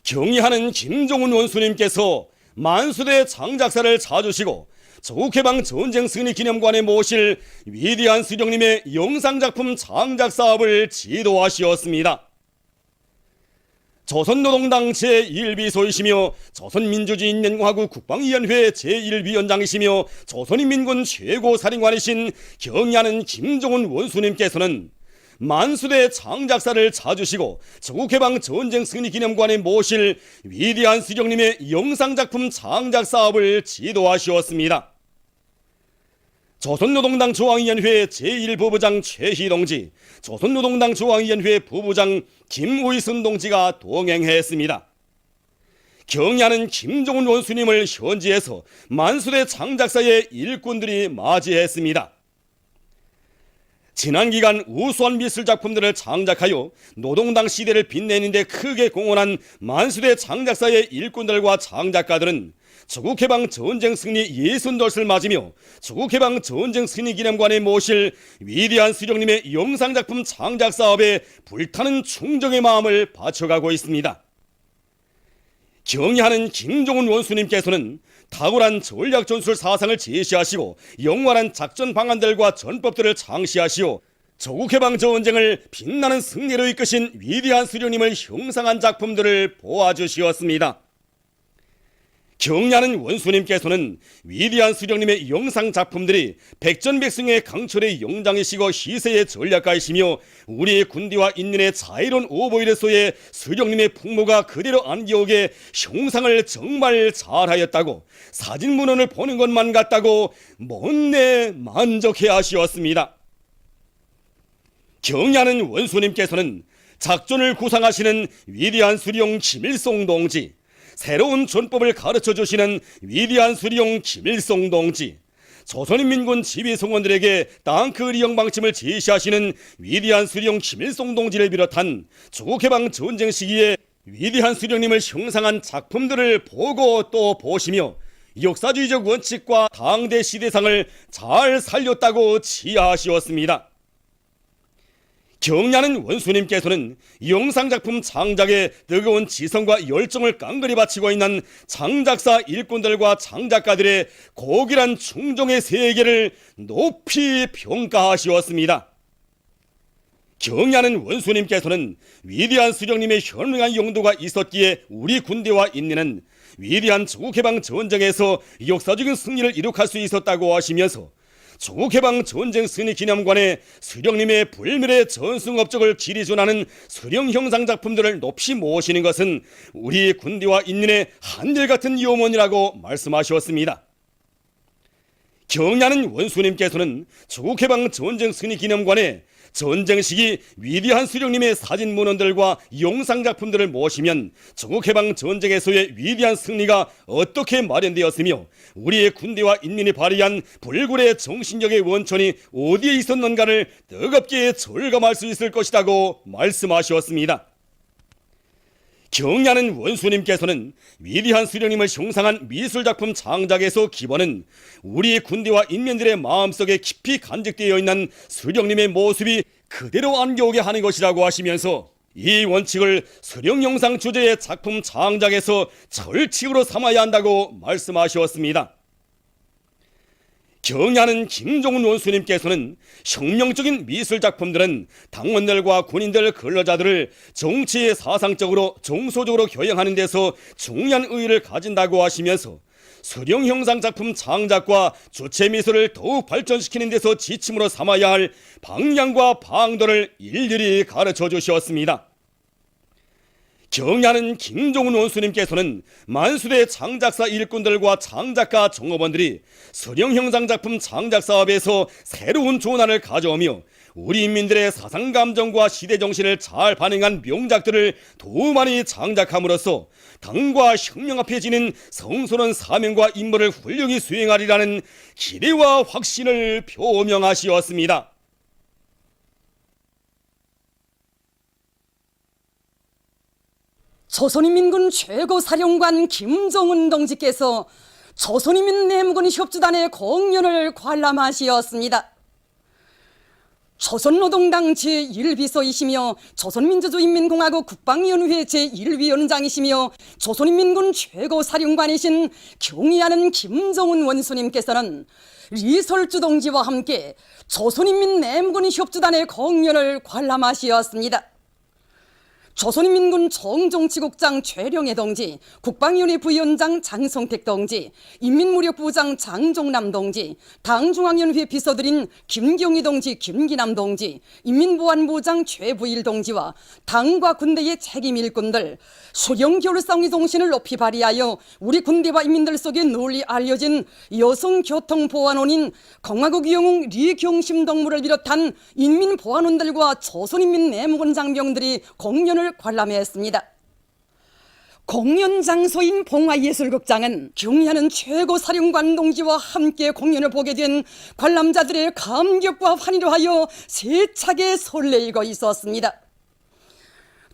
경의하는 김종훈 원수님께서 만수대 장작사를 찾으시고 조국해방 전쟁 승리 기념관에 모실 위대한 수령님의 영상작품 장작 사업을 지도하시었습니다. 조선노동당 제1비서이시며 조선민주주의인민공화국 국방위원회 제1위원장이시며 조선인민군 최고사령관이신 경의하는 김종훈 원수님께서는 만수대 장작사를 찾으시고 조국해방 전쟁 승리 기념관에 모실 위대한 수령님의 영상작품 장작 사업을 지도하시었습니다. 조선노동당 중앙위원회 제1부부장 최희동지, 조선노동당 중앙위원회 부부장 김의순 동지가 동행했습니다. 경의하는 김종훈 원수님을 현지에서 만수대 장작사의 일꾼들이 맞이했습니다. 지난 기간 우수한 미술작품들을 장작하여 노동당 시대를 빛내는 데 크게 공헌한 만수대 장작사의 일꾼들과 장작가들은 조국해방 전쟁 승리 60돌을 맞으며 조국해방 전쟁 승리 기념관에 모실 위대한 수령님의 영상작품 장작 사업에 불타는 충정의 마음을 바쳐가고 있습니다. 경의하는 김종훈 원수님께서는 탁월한 전략 전술 사상을 제시하시고 영원한 작전 방안들과 전법들을 창시하시어 조국해방 전쟁을 빛나는 승리로 이끄신 위대한 수령님을 형상한 작품들을 보아주시었습니다. 경의하는 원수님께서는 위대한 수령님의 영상 작품들이 백전백승의 강철의 영장이시고 시세의 전략가이시며 우리의 군대와 인민의 자유로운 오보이래소에 수령님의 풍모가 그대로 안겨오게 형상을 정말 잘하였다고 사진 문헌을 보는 것만 같다고 못내 만족해 하시었습니다. 경의하는 원수님께서는 작전을 구상하시는 위대한 수령 김일성 동지, 새로운 전법을 가르쳐 주시는 위대한 수령 김일성 동지, 조선인민군 지휘성원들에게 땅크 리형 방침을 제시하시는 위대한 수령 김일성 동지를 비롯한 조국해방 전쟁 시기에 위대한 수령님을 형상한 작품들을 보고 또 보시며 역사주의적 원칙과 당대 시대상을 잘 살렸다고 치하하시었습니다. 경의하는 원수님께서는 영상작품 장작에 뜨거운 지성과 열정을 깡그리 바치고 있는 장작사 일꾼들과 장작가들의 고귀한 충정의 세계를 높이 평가하시었습니다. 경의하는 원수님께서는 위대한 수령님의 현명한 용도가 있었기에 우리 군대와 인민은 위대한 조국해방 전쟁에서 역사적인 승리를 이룩할 수 있었다고 하시면서 조국해방 전쟁 승리 기념관에 수령님의 불멸의 전승 업적을 기리존하는 수령 형상 작품들을 높이 모시는 것은 우리 군대와 인민의 한결같은 염원이라고 말씀하셨습니다. 경의하는 원수님께서는 조국해방 전쟁 승리 기념관에 전쟁 시기 위대한 수령님의 사진 문헌들과 영상 작품들을 모시면 조국해방 전쟁에서의 위대한 승리가 어떻게 마련되었으며 우리의 군대와 인민이 발휘한 불굴의 정신력의 원천이 어디에 있었는가를 뜨겁게 절감할 수 있을 것이라고 말씀하셨습니다. 경의하는 원수님께서는 위대한 수령님을 형상한 미술작품 장작에서 기본은 우리 군대와 인민들의 마음속에 깊이 간직되어 있는 수령님의 모습이 그대로 안겨오게 하는 것이라고 하시면서 이 원칙을 수령 영상 주제의 작품 장작에서 철칙으로 삼아야 한다고 말씀하셨습니다. 경의하는 김종훈 원수님께서는 혁명적인 미술작품들은 당원들과 군인들, 근로자들을 정치의 사상적으로 정서적으로 교양하는 데서 중요한 의의를 가진다고 하시면서 수령 형상 작품 장작과 주체 미술을 더욱 발전시키는 데서 지침으로 삼아야 할 방향과 방도를 일일이 가르쳐 주셨습니다. 경의하는 김종훈 원수님께서는 만수대 장작사 일꾼들과 장작가 종업원들이 수령 형상 작품 장작 사업에서 새로운 조난을 가져오며 우리 인민들의 사상 감정과 시대 정신을 잘 반영한 명작들을 더 많이 장작함으로써 당과 혁명 앞에 지닌 성스러운 사명과 임무를 훌륭히 수행하리라는 기대와 확신을 표명하시었습니다. 조선인민군 최고사령관 김종훈 동지께서 조선인민내무군 협주단의 공연을 관람하시었습니다. 조선노동당 제1비서이시며 조선민주주의인민공화국 국방위원회 제1위원장이시며 조선인민군 최고사령관이신 경의하는 김정은 원수님께서는 리설주 동지와 함께 조선인민내무군 협조단의 공연을 관람하시었습니다. 조선인민군 정정치국장 최령해 동지, 국방위원회 부위원장 장성택 동지, 인민무력부장 장종남 동지, 당중앙위원회 비서들인 김경희 동지, 김기남 동지, 인민보안부장 최부일 동지와 당과 군대의 책임 일꾼들, 수령겨울상의 정신을 높이 발휘하여 우리 군대와 인민들 속에 널리 알려진 여성교통보안원인 공화국 영웅 리경심 동무를 비롯한 인민보안원들과 조선인민내무군 장병들이 공연을 관람했습니다. 공연 장소인 봉화예술극장은 경의하는 최고사령관 동지와 함께 공연을 보게 된 관람자들의 감격과 환희로 하여 세차게 설레이고 있었습니다.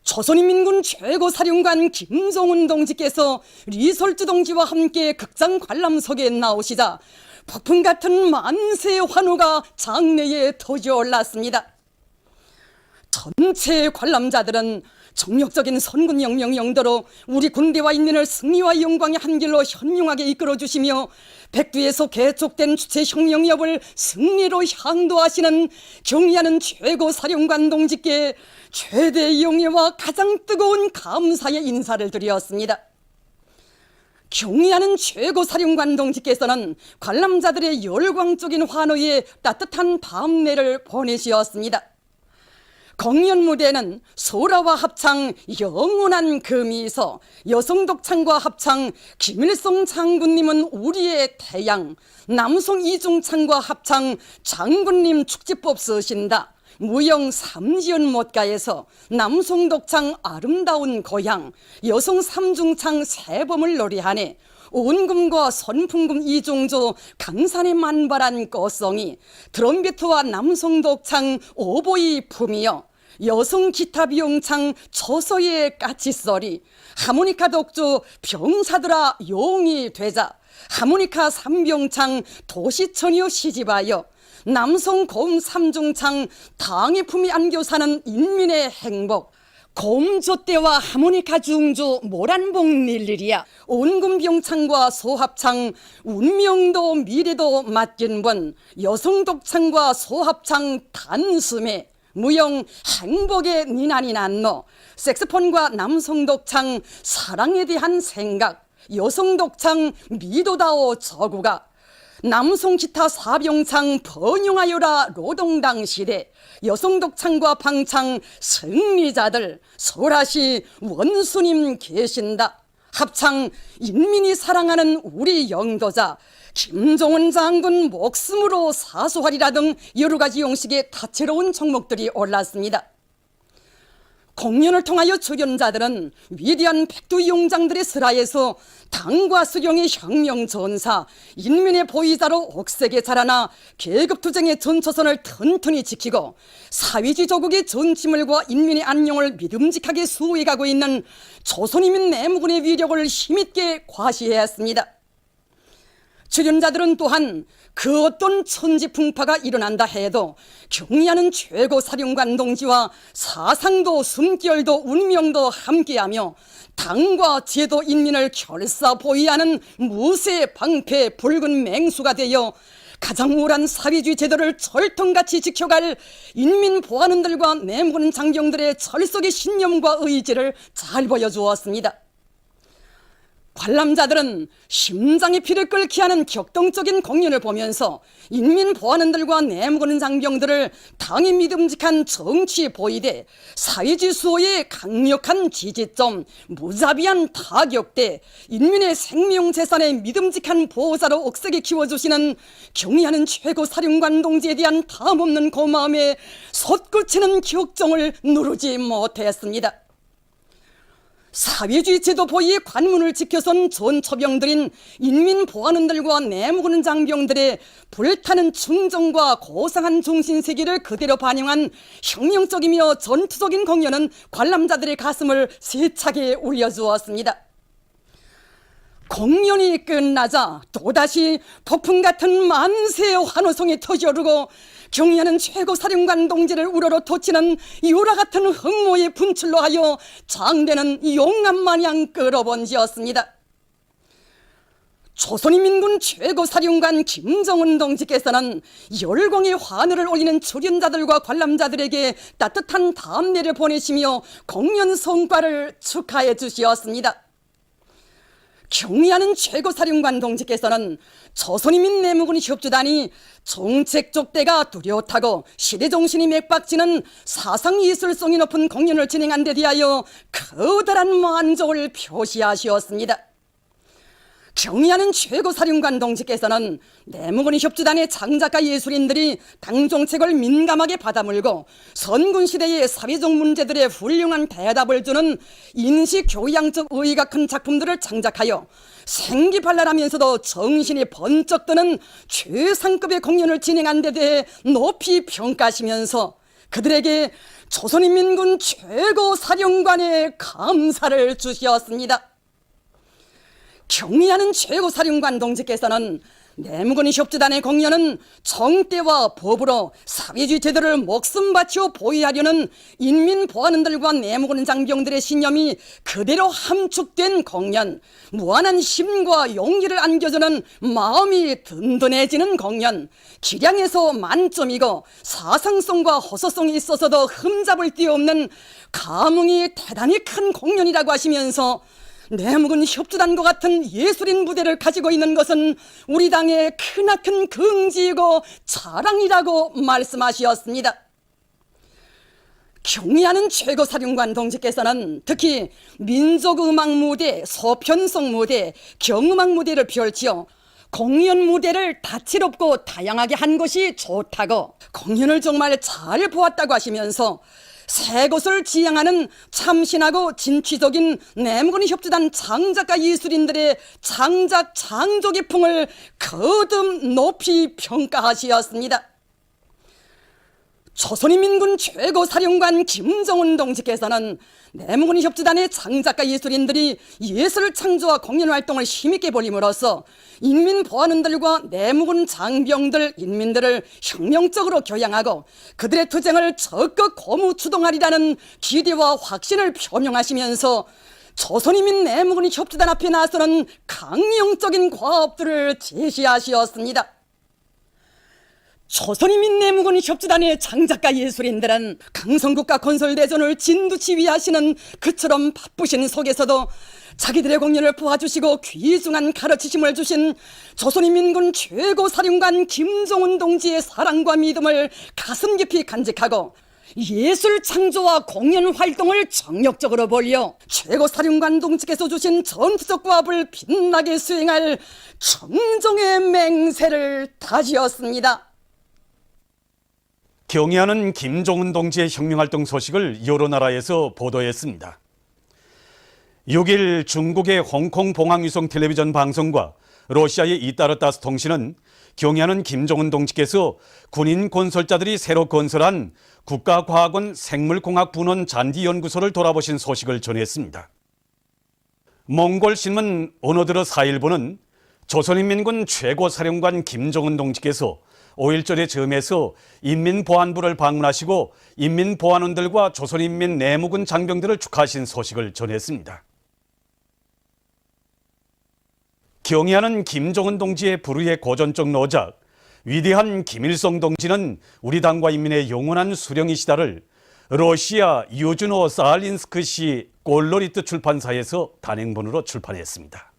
조선인민군 최고사령관 김정은 동지께서 리설주 동지와 함께 극장 관람석에 나오시자 폭풍 같은 만세 환호가 장내에 터져올랐습니다. 전체 관람자들은 정력적인 선군혁명 영도로 우리 군대와 인민을 승리와 영광의 한 길로 현명하게 이끌어주시며 백두에서 개촉된 주체혁명협을 승리로 향도하시는 경의하는 최고사령관 동지께 최대 영예와 가장 뜨거운 감사의 인사를 드렸습니다. 경의하는 최고사령관 동지께서는 관람자들의 열광적인 환호에 따뜻한 밤내를 보내시었습니다. 공연 무대는 소라와 합창 영원한 금이서, 여성독창과 합창 김일성 장군님은 우리의 태양, 남성 이중창과 합창 장군님 축지법 쓰신다, 무영 삼지연 못가에서 남성 독창 아름다운 고향, 여성 삼중창 세범을 노래하네, 온금과 선풍금 이종조 강산의 만발한 꽃송이, 트럼비트와 남성 독창 오보이 품이여, 여성 기타 비용창 초소의 까치소리, 하모니카 독주 병사들아 용이 되자, 하모니카 삼병창 도시처녀 시집하여, 남성 고음 삼중창 당의 품이 안겨 사는 인민의 행복, 고음 조 때와 하모니카 중주 모란봉 닐리리야, 온금 병창과 소합창 운명도 미래도 맡긴 분, 여성 독창과 소합창 단숨에, 무용 행복의 니난이 난노, 색스폰과 남성 독창 사랑에 대한 생각, 여성 독창 미도다오 저구가, 남성 기타 사병창 번영하여라 노동당 시대, 여성 독창과 방창 승리자들, 소라시 원수님 계신다, 합창 인민이 사랑하는 우리 영도자 김정은 장군 목숨으로 사수하리라 등 여러 가지 용식의 다채로운 종목들이 올랐습니다. 공연을 통하여 출연자들은 위대한 백두 용장들의 슬하에서 당과 수령의 혁명 전사, 인민의 보위자로 옥색에 자라나 계급투쟁의 전초선을 튼튼히 지키고 사회주의 조국의 전치물과 인민의 안녕을 믿음직하게 수호해가고 있는 조선인민 내무군의 위력을 힘있게 과시했습니다. 출연자들은 또한 그 어떤 천지풍파가 일어난다 해도 경의하는 최고사령관 동지와 사상도 숨결도 운명도 함께하며 당과 제도 인민을 결사 보위하는 무쇠 방패 붉은 맹수가 되어 가장 우월한 사회주의 제도를 철통같이 지켜갈 인민보안원들과 내무군 장병들의 철석의 신념과 의지를 잘 보여주었습니다. 관람자들은 심장의 피를 끓게 하는 격동적인 공연을 보면서 인민보안원들과 내무군 장병들을 당의 믿음직한 정치 보위대, 사회주의 수호의 강력한 지지점, 무자비한 타격대, 인민의 생명재산의 믿음직한 보호자로 억세게 키워주시는 경의하는 최고사령관 동지에 대한 탐없는 고마움에 솟구치는 격정을 누르지 못했습니다. 사회주의 제도 보위의 관문을 지켜선 전초병들인 인민보안원들과 내무군 장병들의 불타는 충정과 고상한 정신세계를 그대로 반영한 혁명적이며 전투적인 공연은 관람자들의 가슴을 세차게 울려주었습니다. 공연이 끝나자 또다시 폭풍 같은 만세 환호성이 터져오르고 경의하는 최고사령관 동지를 우러러 돋치는 유라 같은 흑모의 분출로 하여 장대는 용암마냥 끌어번지었습니다. 조선인민군 최고사령관 김정은 동지께서는 열광의 환호를 올리는 출연자들과 관람자들에게 따뜻한 담례를 보내시며 공연 성과를 축하해 주시었습니다. 경의하는 최고사령관 동지께서는 조선인민 내무군 협조단이 정책 족대가 뚜렷하고 시대정신이 맥박지는 사상예술성이 높은 공연을 진행한 데 대하여 커다란 만족을 표시하시었습니다. 경의하는 최고사령관 동지께서는 내무군 협조단의 장작가 예술인들이 당정책을 민감하게 받아물고 선군시대의 사회적 문제들에 훌륭한 대답을 주는 인식교양적 의의가 큰 작품들을 창작하여 생기발랄하면서도 정신이 번쩍 드는 최상급의 공연을 진행한 데 대해 높이 평가하시면서 그들에게 조선인민군 최고사령관의 감사를 주시었습니다. 경의하는 최고사령관 동지께서는 내무군 협조단의 공연은 정대와 법으로 사회주의 제도를 목숨 바치어 보위하려는 인민보안원들과 내무군 장병들의 신념이 그대로 함축된 공연, 무한한 힘과 용기를 안겨주는 마음이 든든해지는 공연, 기량에서 만점이고 사상성과 호소성이 있어서도 흠잡을 데 없는 감흥이 대단히 큰 공연이라고 하시면서 내무군 협조단과 같은 예술인 무대를 가지고 있는 것은 우리 당의 크나큰 긍지이고 자랑이라고 말씀하셨습니다. 경의하는 최고사령관 동지께서는 특히 민족음악 무대, 소편성 무대, 경음악 무대를 펼치어 공연 무대를 다채롭고 다양하게 한 것이 좋다고 공연을 정말 잘 보았다고 하시면서 새 것을 지향하는 참신하고 진취적인 내무군 협조단 장작가 예술인들의 장작 창조의 풍을 거듭 높이 평가하시었습니다. 조선인민군 최고사령관 김정은 동지께서는 내무군 협조단의 장작가 예술인들이 예술 창조와 공연 활동을 힘있게 벌임으로써 인민보안원들과 내무군 장병들, 인민들을 혁명적으로 교양하고 그들의 투쟁을 적극 고무 추동하리라는 기대와 확신을 표명하시면서 조선인민 내무군 협조단 앞에 나서는 강령적인 과업들을 제시하시었습니다. 조선인민 내무군 협조단의 장작가 예술인들은 강성국가 건설대전을 진두지휘하시는 그처럼 바쁘신 속에서도 자기들의 공연을 보아주시고 귀중한 가르치심을 주신 조선인민군 최고사령관 김정은 동지의 사랑과 믿음을 가슴 깊이 간직하고 예술 창조와 공연 활동을 정력적으로 벌여 최고사령관 동지께서 주신 전투적 과업을 빛나게 수행할 청정의 맹세를 다지었습니다. 경의하는 김정은 동지의 혁명활동 소식을 여러 나라에서 보도했습니다. 6일 중국의 홍콩 봉황위성 텔레비전 방송과 러시아의 이따르타스 통신은 경의하는 김정은 동지께서 군인 건설자들이 새로 건설한 국가과학원 생물공학분원 잔디연구소를 돌아보신 소식을 전했습니다. 몽골신문 오너들어 4일보는 조선인민군 최고사령관 김정은 동지께서 5.1절의 점에서 인민보안부를 방문하시고 인민보안원들과 조선인민 내무군 장병들을 축하하신 소식을 전했습니다. 경의하는 김정은 동지의 불후의 고전적 노작, 위대한 김일성 동지는 우리 당과 인민의 영원한 수령이시다를 러시아 유즈노 사할린스크시 골로리트 출판사에서 단행본으로 출판했습니다.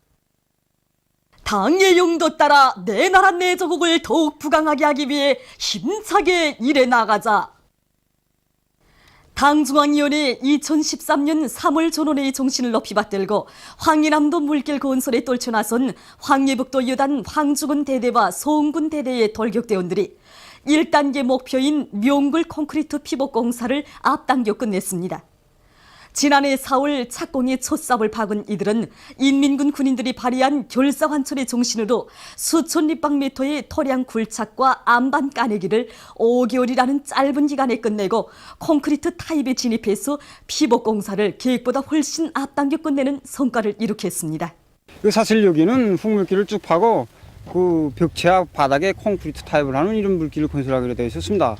당의 용도 따라 내 나라 내 조국을 더욱 부강하게 하기 위해 힘차게 일해 나가자. 당중앙위원회 2013년 3월 전원회의 정신을 높이 받들고 황해남도 물길 건설에 떨쳐나선 황해북도 여단 황주군 대대와 소흥군 대대의 돌격대원들이 1단계 목표인 묘골 콘크리트 피복 공사를 앞당겨 끝냈습니다. 지난해 4월 착공의 첫 삽을 박은 이들은 인민군 군인들이 발휘한 결사환천의 정신으로 수천立方미터의 토량 굴착과 안반 까내기를 5개월이라는 짧은 기간에 끝내고 콘크리트 타입에 진입해서 피복 공사를 계획보다 훨씬 앞당겨 끝내는 성과를 이룩했습니다. 사실 여기는 흙물길을 쭉 파고 그 벽체와 바닥에 콘크리트 타입을 하는 이런 물길을 건설하기로 되어 있었습니다.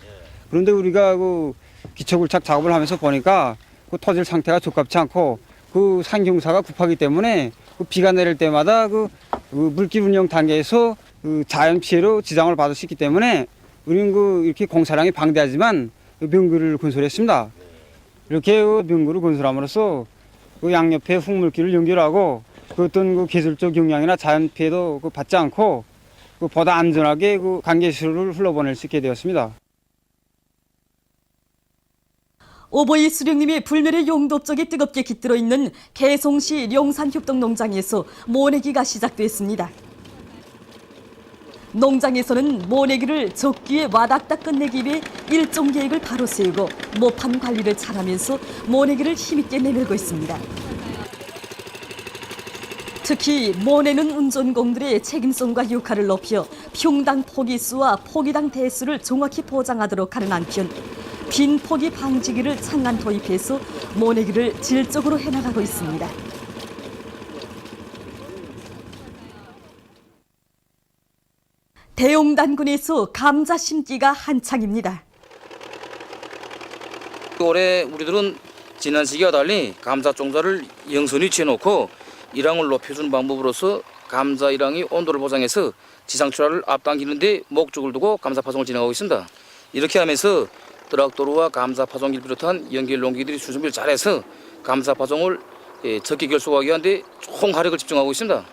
그런데 우리가 그 기초굴착 작업을 하면서 보니까 그 토질 상태가 적합치 않고 그 산경사가 급하기 때문에 그 비가 내릴 때마다 그 물길 운영 단계에서 그 자연 피해로 지장을 받을 수 있기 때문에 우리는 이렇게 공사량이 방대하지만 명교를 건설했습니다. 이렇게 명교를 건설함으로써 그 양옆에 흙물길을 연결하고 그 어떤 그 계절적 영향이나 자연 피해도 받지 않고 보다 안전하게 그 관계시설을 흘러보낼 수 있게 되었습니다. 오보이 수령님의 불멸의 용도업적이 뜨겁게 깃들어 있는 개송시 룡산협동농장에서 모내기가 시작됐습니다. 농장에서는 모내기를 적기에 와닥닥 끝내기 위해 일정 계획을 바로 세우고 모판 관리를 잘하면서 모내기를 힘있게 내밀고 있습니다. 특히 모내는 운전공들의 책임성과 역할을 높여 평당 포기수와 포기당 대수를 정확히 보장하도록 하는 한편 빈 포기 방지기를 창간 도입해서 모내기를 질적으로 해나가고 있습니다. 대용단군에서 감자 심기가 한창입니다. 올해 우리들은 지난 시기와 달리 감자 종자를 영선히 채놓고 일항을 높여주는 방법으로서 감자 일항의 온도를 보장해서 지상 출하를 앞당기는 데 목적을 두고 감자 파종을 진행하고 있습니다. 이렇게 하면서 트랙터와 감자 파종기를 비롯한 연결 농기들이 수준비를 잘해서 감자 파종을 적게 결속하기 위한 데 총화력을 집중하고 있습니다.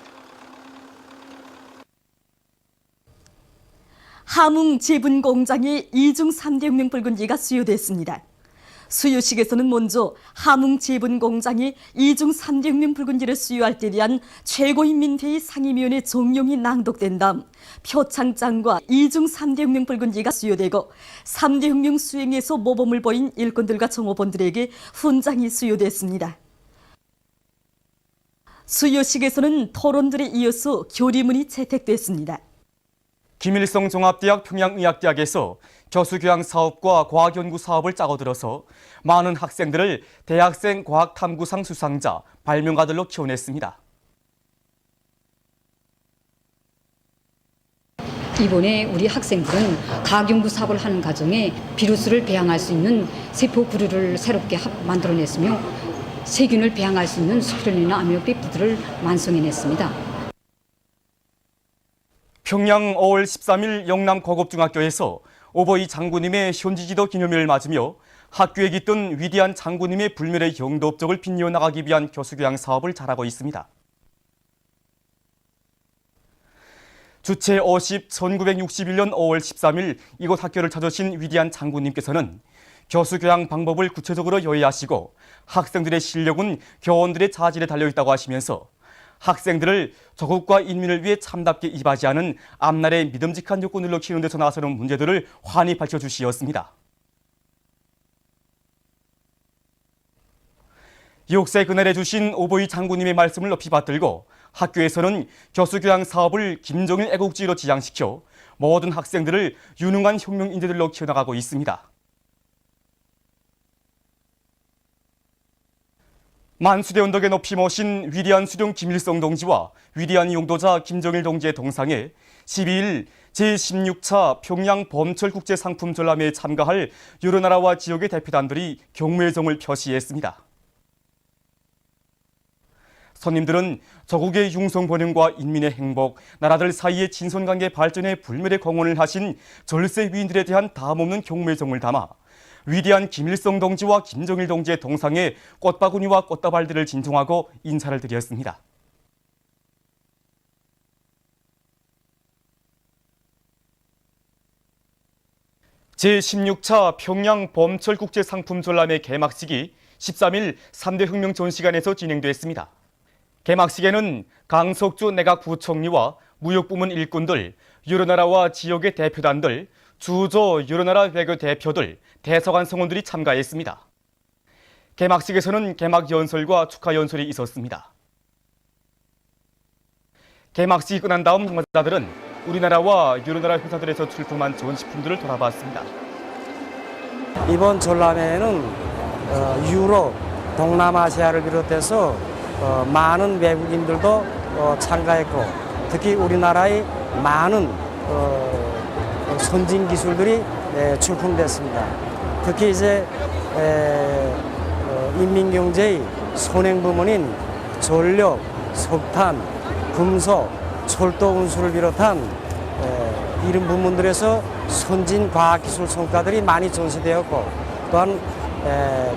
함흥 제분 공장에 2중 3대 혁명 붉은지가 수요됐습니다. 수요식에서는 먼저 함흥 제분 공장이 2중 3대 혁명 붉은지를 수요할 때 대한 최고인민회의 상임위원회 종용이 낭독된 다음 표창장과 2중 3대 혁명 붉은지가 수요되고 3대 혁명 수행에서 모범을 보인 일꾼들과 정호원들에게 훈장이 수요됐습니다. 수요식에서는 토론들에 이어서 교리문이 채택됐습니다. 김일성 종합대학 평양의학대학에서 교수교양 사업과 과학연구 사업을 짜고들어서 많은 학생들을 대학생 과학탐구상 수상자, 발명가들로 키워냈습니다. 이번에 우리 학생들은 과학연구 사업을 하는 과정에 비루스를 배양할 수 있는 세포 구류를 새롭게 만들어냈으며 세균을 배양할 수 있는 수피론이나 아미노백부들을 완성해냈습니다. 평양 5월 13일 영남 고급중학교에서 오보이 장군님의 현지지도 기념일을 맞으며 학교에 깃든 위대한 장군님의 불멸의 영도업적을 빛내어 나가기 위한 교수교양 사업을 잘하고 있습니다. 주체 50 1961년 5월 13일 이곳 학교를 찾으신 위대한 장군님께서는 교수교양 방법을 구체적으로 요해하시고 학생들의 실력은 교원들의 자질에 달려있다고 하시면서 학생들을 조국과 인민을 위해 참답게 이바지하는 앞날의 믿음직한 육군들로 키우는 데서 나서는 문제들을 환히 밝혀주시었습니다. 6세 그날에 주신 오보이 장군님의 말씀을 높이 받들고 학교에서는 교수교양 사업을 김정일 애국주의로 지향시켜 모든 학생들을 유능한 혁명 인재들로 키워나가고 있습니다. 만수대 언덕에 높이 모신 위대한 수령 김일성 동지와 위대한 용도자 김정일 동지의 동상에 12일 제16차 평양 범철국제상품 전람회에 참가할 여러 나라와 지역의 대표단들이 경무의 정을 표시했습니다. 손님들은 조국의 융성 번영과 인민의 행복, 나라들 사이의 친선관계 발전에 불멸의 공헌을 하신 절세 위인들에 대한 다함없는 경무의 정을 담아 위대한 김일성 동지와 김정일 동지의 동상에 꽃바구니와 꽃다발들을 진송하고 인사를 드렸습니다. 제16차 평양 범철국제상품 전람회 개막식이 13일 3대 혁명 전시관에서 진행됐습니다. 개막식에는 강석주 내각부총리와 무역부문 일꾼들, 여러 나라와 지역의 대표단들, 주조 여러 나라 외교 대표들, 대사관 성원들이 참가했습니다. 개막식에서는 개막 연설과 축하 연설이 있었습니다. 개막식이 끝난 다음 참가자들은 우리나라와 여러 나라 회사들에서 출품한 전시품들을 돌아봤습니다. 이번 전람회에는 유럽, 동남아시아를 비롯해서 많은 외국인들도 참가했고 특히 우리나라의 많은 선진 기술들이 출품됐습니다. 특히 이제 인민경제의 선행 부문인 전력, 석탄, 금속, 철도 운수를 비롯한 이런 부문들에서 선진 과학기술 성과들이 많이 전시되었고, 또한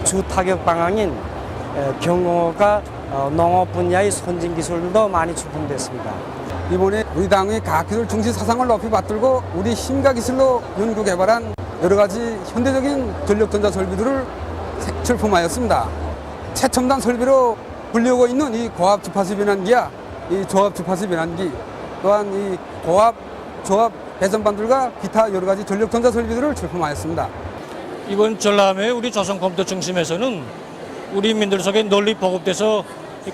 주 타격 방향인 경영과 농업 분야의 선진 기술도 많이 출품됐습니다. 이번에 우리 당의 과학기술 중시 사상을 높이 받들고 우리 힘과 기술로 연구 개발한 여러 가지 현대적인 전력전자 설비들을 출품하였습니다. 최첨단 설비로 불리우고 있는 이 고압 주파수 변환기야 이 조압 주파수 변환기, 또한 이 고압 조압 배선반들과 기타 여러 가지 전력전자 설비들을 출품하였습니다. 이번 전람회 우리 조선컴퓨터 중심에서는 우리 인민들 속에 널리 보급돼서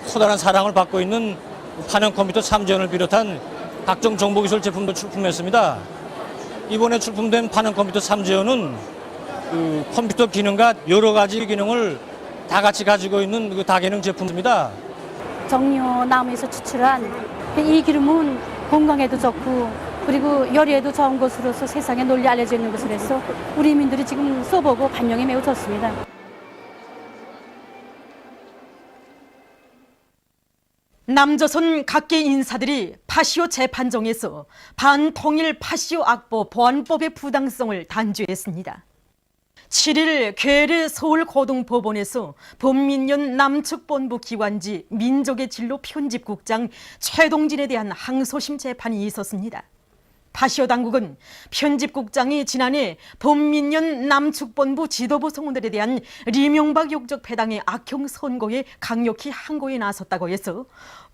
커다란 사랑을 받고 있는 판형 컴퓨터 3지원을 비롯한 각종 정보기술 제품도 출품했습니다. 이번에 출품된 판형 컴퓨터 3지원은 컴퓨터 기능과 여러 가지 기능을 다 같이 가지고 있는 그 다기능 제품입니다. 정료나무에서 추출한 이 기름은 건강에도 좋고 그리고 열에도 좋은 것으로서 세상에 널리 알려져 있는 것으로서 우리 인민들이 지금 써보고 반영이 매우 좋습니다. 남조선 각계 인사들이 파시오 재판정에서 반통일 파시오 악보 보안법의 부당성을 단죄했습니다. 7일 괴뢰 서울고등법원에서 범민련 남측본부 기관지 민족의 진로 편집국장 최동진에 대한 항소심 재판이 있었습니다. 파시오 당국은 편집국장이 지난해 범민련 남측본부 지도부 성원들에 대한 리명박 욕적 패당의 악형 선고에 강력히 항고에 나섰다고 해서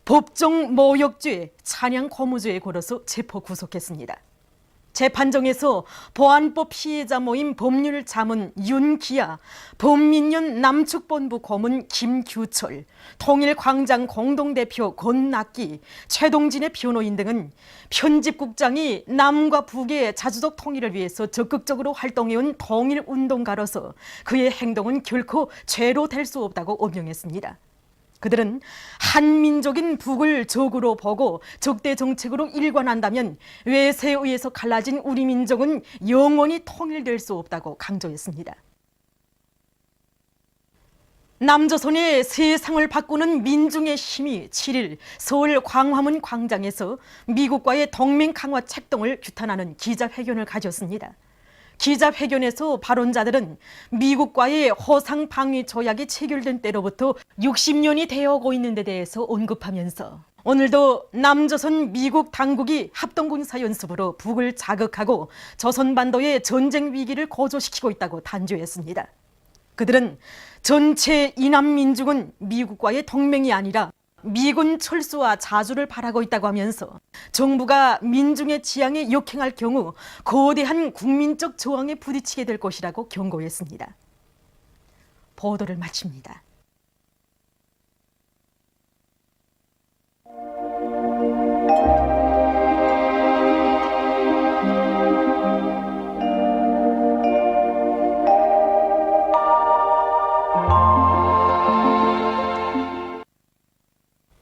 법정 모욕죄, 찬양 고무죄에 걸어서 체포 구속했습니다. 재판정에서 보안법 피해자 모임 법률 자문 윤기아, 범민련 남측본부 고문 김규철, 통일광장 공동대표 권낙기, 최동진의 변호인 등은 편집국장이 남과 북의 자주적 통일을 위해서 적극적으로 활동해온 통일운동가로서 그의 행동은 결코 죄로 될 수 없다고 엄명했습니다. 그들은 한민족인 북을 적으로 보고 적대 정책으로 일관한다면 외세에 의해서 갈라진 우리 민족은 영원히 통일될 수 없다고 강조했습니다. 남조선의 세상을 바꾸는 민중의 힘이 7일 서울 광화문 광장에서 미국과의 동맹 강화 책동을 규탄하는 기자회견을 가졌습니다. 기자회견에서 발언자들은 미국과의 허상 방위 조약이 체결된 때로부터 60년이 되어오고 있는 데 대해서 언급하면서 오늘도 남조선 미국 당국이 합동군사 연습으로 북을 자극하고 조선반도의 전쟁 위기를 고조시키고 있다고 단죄했습니다. 그들은 전체 이남 민족은 미국과의 동맹이 아니라 미군 철수와 자주를 바라고 있다고 하면서 정부가 민중의 지향에 역행할 경우 거대한 국민적 저항에 부딪히게 될 것이라고 경고했습니다. 보도를 마칩니다.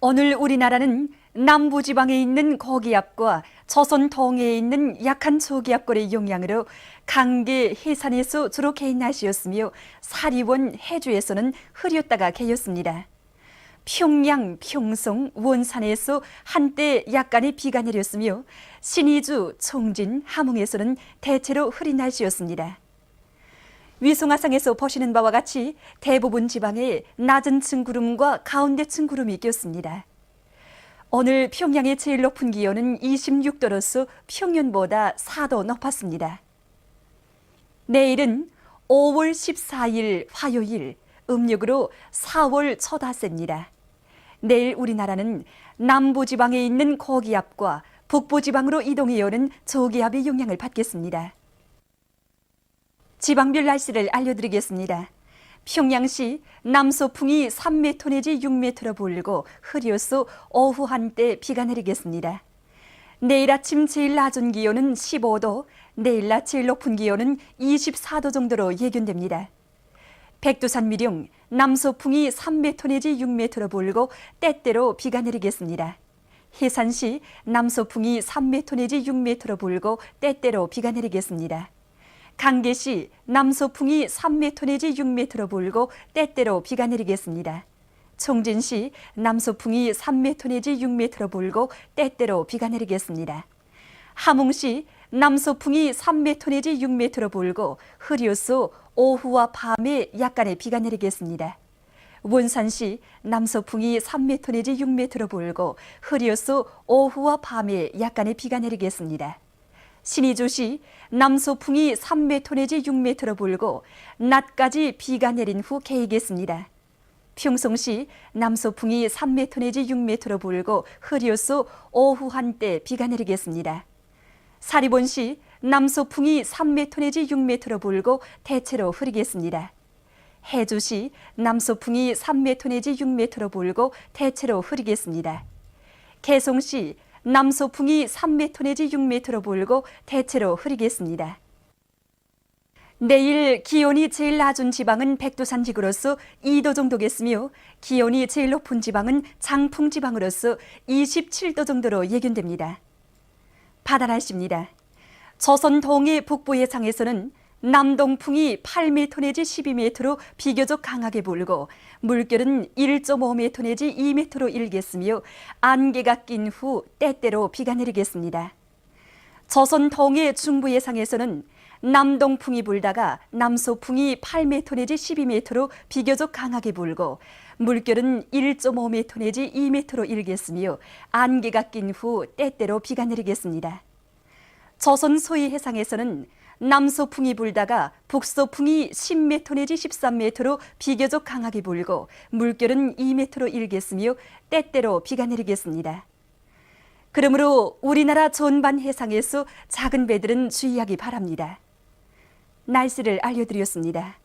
오늘 우리나라는 남부지방에 있는 고기압과 조선 동해에 있는 약한 저기압골의 영향으로 강계 해산에서 주로 개인 날씨였으며 사리원 해주에서는 흐렸다가 개였습니다. 평양, 평성, 원산에서 한때 약간의 비가 내렸으며 신의주, 청진, 함흥에서는 대체로 흐린 날씨였습니다. 위성화상에서 보시는 바와 같이 대부분 지방에 낮은 층 구름과 가운데 층 구름이 꼈습니다. 오늘 평양의 제일 높은 기온은 26도로서 평년보다 4도 높았습니다. 내일은 5월 14일 화요일, 음력으로 4월 초다새입니다. 내일 우리나라는 남부지방에 있는 고기압과 북부지방으로 이동해오는 저기압의 영향을 받겠습니다. 지방별 날씨를 알려드리겠습니다. 평양시 남서풍이 3m 내지 6m로 불고 흐려서 오후 한때 비가 내리겠습니다. 내일 아침 제일 낮은 기온은 15도, 내일 낮 제일 높은 기온은 24도 정도로 예견됩니다. 백두산 미령 남서풍이 3m 내지 6m로 불고 때때로 비가 내리겠습니다. 해산시 남서풍이 3m 내지 6m로 불고 때때로 비가 내리겠습니다. 강계시 남서풍이 3m 내지 6m로 불고 때때로 비가 내리겠습니다. 총진시 남서풍이 3m 내지 6m로 불고 때때로 비가 내리겠습니다. 함흥시 남서풍이 3m 내지 6m로 불고 흐려서 오후와 밤에 약간의 비가 내리겠습니다. 원산시 남서풍이 3m 내지 6m로 불고 흐려서 오후와 밤에 약간의 비가 내리겠습니다. 신의주시 남서풍이 3m 내지 6m로 불고 낮까지 비가 내린 후 개이겠습니다. 평송시 남서풍이 3m 내지 6m로 불고 흐려서 오후 한때 비가 내리겠습니다. 사리본시 남서풍이 3m 내지 6m로 불고 대체로 흐리겠습니다. 해주시 남서풍이 3m 내지 6m로 불고 대체로 흐리겠습니다. 개송시 남서풍이 3m 내지 6m로 불고 대체로 흐리겠습니다. 내일 기온이 제일 낮은 지방은 백두산 지구로서 2도 정도겠으며 기온이 제일 높은 지방은 장풍 지방으로서 27도 정도로 예견됩니다. 바다 날씨입니다. 조선 동해 북부 해상에서는 남동풍이 8m 내지 12m로 비교적 강하게 불고 물결은 1.5m 내지 2m로 일겠으며 안개가 낀 후 때때로 비가 내리겠습니다. 조선 동해 중부 해상에서는 남동풍이 불다가 남서풍이 8m 내지 12m로 비교적 강하게 불고 물결은 1.5m 내지 2m로 일겠으며 안개가 낀 후 때때로 비가 내리겠습니다. 조선 소위 해상에서는 남서풍이 불다가 북서풍이 10m 내지 13m로 비교적 강하게 불고 물결은 2m로 일겠으며 때때로 비가 내리겠습니다. 그러므로 우리나라 전반 해상에서 작은 배들은 주의하기 바랍니다. 날씨를 알려드렸습니다.